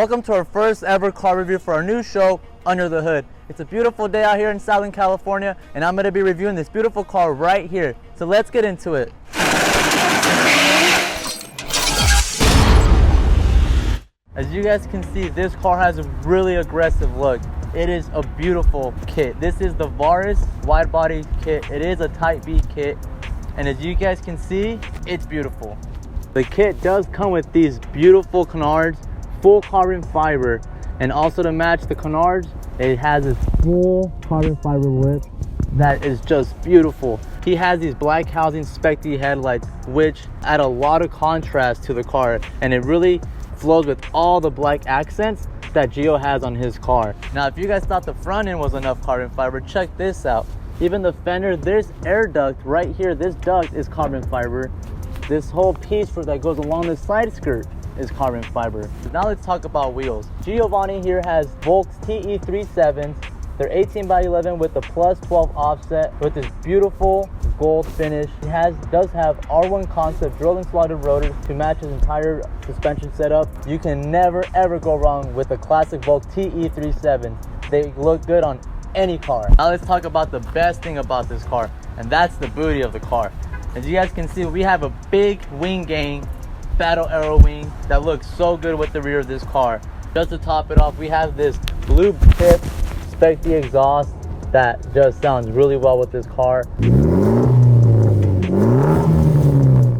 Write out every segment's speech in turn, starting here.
Welcome to our first ever car review for our new show, Under the Hood. It's a beautiful day out here in Southern California, and I'm going to be reviewing this beautiful car right here. So let's get into it. As you guys can see, this car has a really aggressive look. It is a beautiful kit. This is the Varis wide body kit. It is a Type B kit, and as you guys can see, it's beautiful. The kit does come with these beautiful canards, full carbon fiber, and also to match the canards, it has this full carbon fiber lip that is just beautiful. He has these black housing Spec D headlights, which add a lot of contrast to the car, and it really flows with all the black accents that Gio has on his car. Now, if you guys thought the front end was enough carbon fiber, check this out. Even the fender, there's air duct right here. This duct is carbon fiber. This whole piece that goes along the side skirt is carbon fiber. Now let's talk about wheels. Giovanni here has Volks TE37s. They're 18/11 with the plus 12 offset with this beautiful gold finish. He does have R1 concept drilled and slotted rotors to match his entire suspension setup. You can never ever go wrong with the classic Volks TE37. They look good on any car. Now let's talk about the best thing about this car, and that's the booty of the car. As you guys can see, we have a big wing gang battle arrow wing that looks so good with the rear of this car. Just to top it off, we have this blue tip Spec D exhaust that just sounds really well with this car.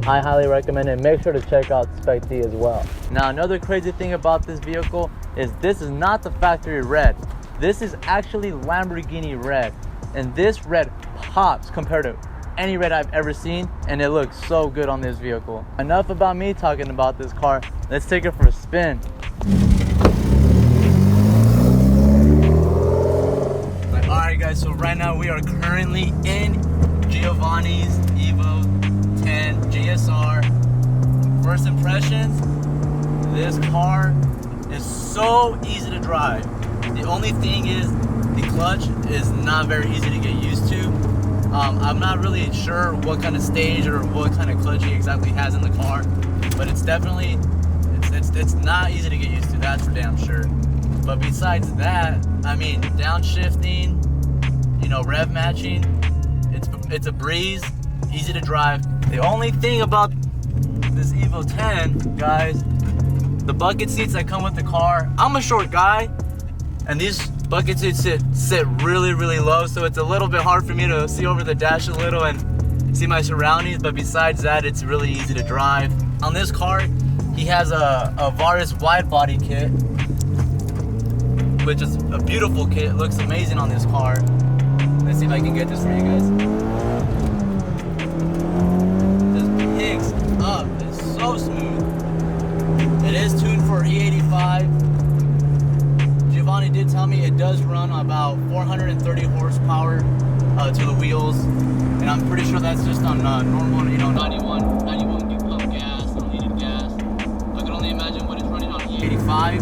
I highly recommend it. Make sure to check out Spec D as well. Now, another crazy thing about this vehicle is this is not the factory red. This is actually Lamborghini red, and this red pops compared to any red I've ever seen, and it looks so good on this vehicle. Enough about me talking about this car. Let's take it for a spin. Alright guys, so right now we are currently in Giovanni's EVO 10 GSR. First impressions, this car is so easy to drive. The only thing is the clutch is not very easy to get used to. I'm not really sure what kind of stage or what kind of clutch he exactly has in the car, but it's definitely, it's not easy to get used to, that's for damn sure. But besides that, I mean, downshifting, you know, rev matching, it's a breeze, easy to drive. The only thing about this EVO 10, guys, the bucket seats that come with the car, I'm a short guy, and these bucket seats sit really, really low, so it's a little bit hard for me to see over the dash a little and see my surroundings, but besides that, it's really easy to drive. On this car, he has a Varis wide body kit, which is a beautiful kit. It looks amazing on this car. Let's see if I can get this for you guys. This picks up, it's so smooth. It is tuned for E85. Giovanni did tell me it does run about 430 horsepower to the wheels, and I'm pretty sure that's just on normal, you know, 91 new pump gas, unleaded gas. I can only imagine what it's running on E85.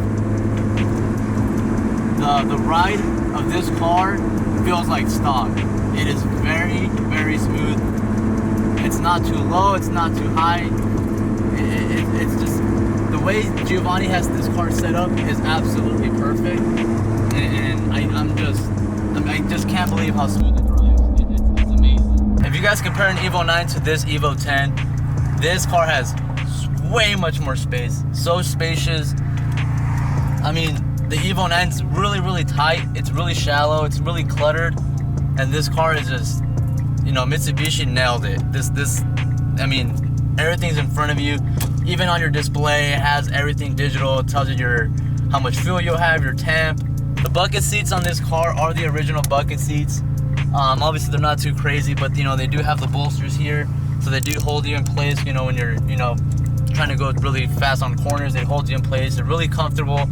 The ride of this car feels like stock. It is very, very smooth. It's not too low, it's not too high. It's just, the way Giovanni has this car set up is absolutely perfect, and I just can't believe how smooth it drives. It's amazing. If you guys compare an EVO 9 to this EVO 10, this car has way much more space. So spacious. I mean, the EVO 9 is really, really tight. It's really shallow. It's really cluttered, and this car is just, you know, Mitsubishi nailed it. I mean, everything's in front of you. Even on your display, it has everything digital. It tells you how much fuel you'll have, your temp. The bucket seats on this car are the original bucket seats. Obviously, they're not too crazy, but you know, they do have the bolsters here, so they do hold you in place. You know, when you're, you know, trying to go really fast on corners, they hold you in place. They're really comfortable.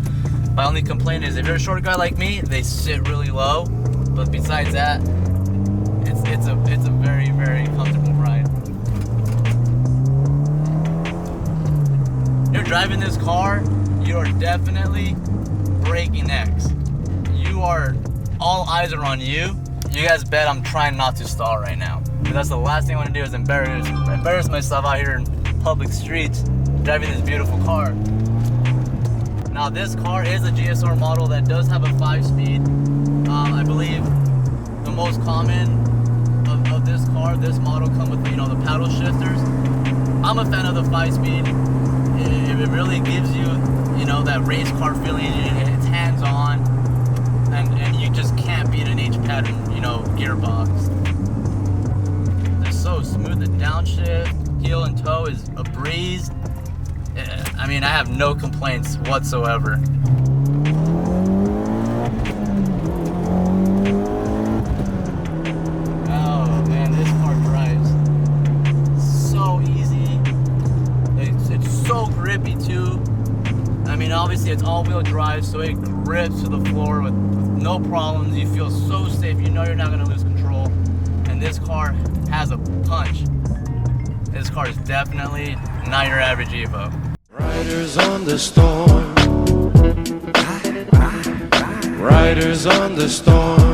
My only complaint is if you're a short guy like me, they sit really low. But besides that, it's a very, very comfortable ride. You're driving this car, you are definitely breaking necks. All eyes are on you. You guys bet I'm trying not to stall right now. That's the last thing I want to do is embarrass myself out here in public streets driving this beautiful car. Now this car is a GSR model that does have a 5-speed. I believe the most common of this car, this model, come with, you know, the paddle shifters. I'm a fan of the 5-speed. It really gives you, you know, that race car feeling. It's hands-on, and you just can't beat an H-pattern, you know, gearbox. It's so smooth. The downshift, heel and toe is a breeze. I mean, I have no complaints whatsoever. Oh man, this car drives so easy. It's so grippy too. I mean, obviously it's all-wheel drive, so it grips to the floor with no problems. You feel so safe. You know you're not gonna lose control. And this car has a punch. This car is definitely not your average Evo. Riders on the storm. Riders on the storm.